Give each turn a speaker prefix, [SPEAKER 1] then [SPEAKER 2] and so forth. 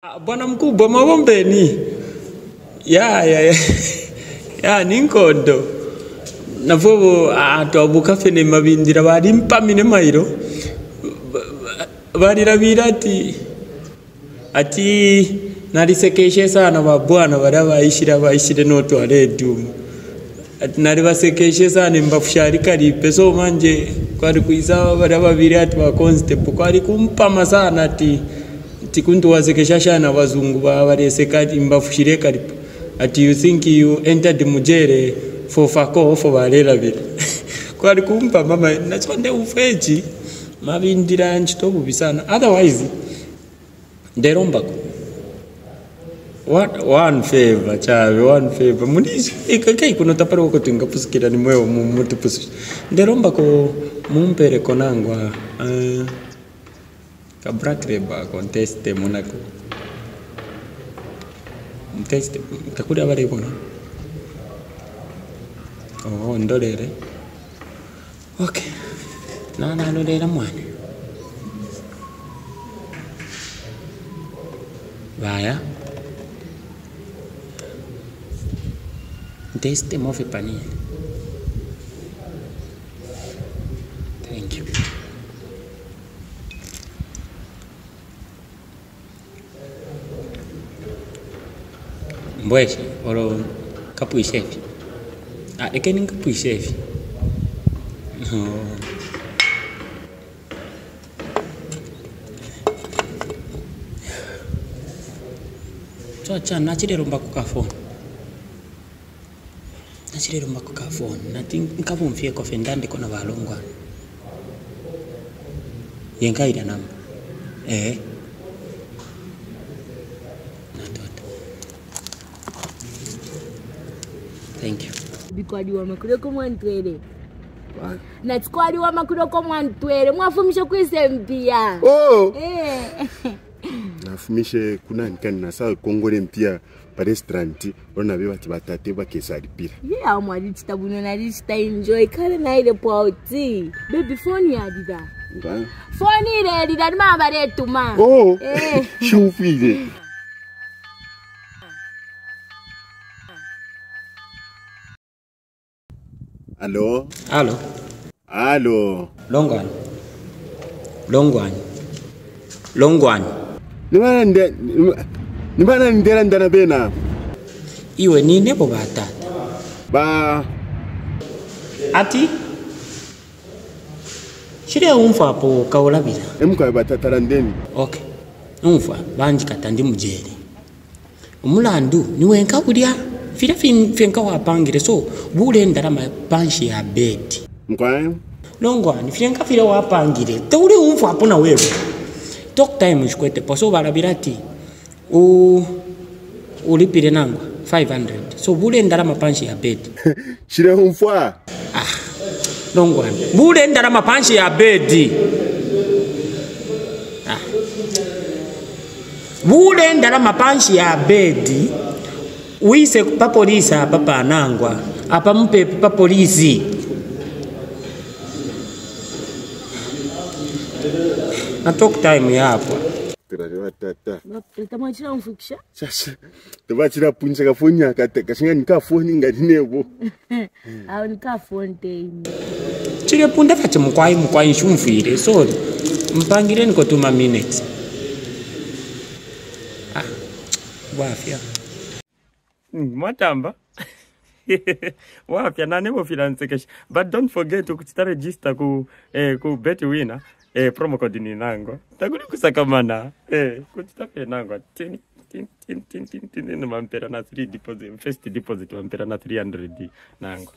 [SPEAKER 1] Bwana mkubwa mawombeni. Ya ninkondo. Navobo atobuka fene mabindira bari mpamine mairo. Bari rabira ati narisekeshe sana babwana barabayishira bayishire no toilet. Ati naribasekeshe sana mbafushari kari peso manje kwari kuiza barababiri ati ba constable kwari kumpama sana ati tikundu wazekesha shana wazungu bareseka mbafushire kari ati you think you entered mujere for fako for barera bire kwari kumpa mama nachonde ufeji mabindira nchito bubisana otherwise nderomba one favor chawe one favor munishi ikakai kuno taparo ko tinga pusikira ni mwewo muti pusi nderomba ko mumpere konangwa ka brakreba contest Monaco test kakuri abari kono ndolere okay na ndolera mwana vaya test mofe pani. Thank you. Mbweshi oro kapui chef. Ekeni kapui chef. Chocha nachirero mbakuka phone. Nachirero mbakuka phone. Nati nkabumfie ko fendande kona balongwa. Yenkaira namba. Thank you.
[SPEAKER 2] Bikwadi wa makuroko mwantwele. Na squad wa makuroko mwantwele. Mwafumisha kwise mpia.
[SPEAKER 3] Oh. Nafumishe kuna nkani na sawa kongole mpia pa restaurant ona beba tibatate bakesari pira.
[SPEAKER 2] Yeah, mwadi chitabuno na lista enjoy kale na ile pauti. Baby phone ya dida.
[SPEAKER 3] Nga.
[SPEAKER 2] Phone ile dida mama letu ma.
[SPEAKER 3] Oh. Shufile. Allo?
[SPEAKER 1] Allo?
[SPEAKER 3] Allo?
[SPEAKER 1] Longwan.
[SPEAKER 3] Nibana ndera ndana bena.
[SPEAKER 1] Iwe ni nebo batata.
[SPEAKER 3] Ba.
[SPEAKER 1] Ati? Shire umfa po kaulabira.
[SPEAKER 3] Emka batata randeni.
[SPEAKER 1] Okay. Umfa banji katandi mujeri. Umulandu niwe nkakulya. Fira finka wapangire so bule ndarama panshi ya bed.
[SPEAKER 3] Mkwae?
[SPEAKER 1] Longwan finka fira wapangire. Tauri umfa hapo na wewe. Talk time shikwete poso barabirati. Ulipire nangwa 500. So bule ndarama panshi ya bed.
[SPEAKER 3] Shire umfa.
[SPEAKER 1] Longwan. Bule ndarama panshi ya bed. Bule ndarama panshi ya bed. Uise pa polisi papa anangwa apa mpe pa polisi na talk time yapo
[SPEAKER 3] tirarewa tata
[SPEAKER 2] Tamachira mfukisha
[SPEAKER 3] sasa tabachira punza ka phone yakata kasinga nika phone ngadinebo
[SPEAKER 2] au nika phone time
[SPEAKER 1] chire punda fache mkwai shumfire so mpangire niko 2 minutes wafya Matamba. Wapya na nebo finance cash. But don't forget to register ku bet winner promo code ni nango. Taguli kusakamana kutitape nango. Tin mampera na 3 deposit. First deposit mampera na 300 nango.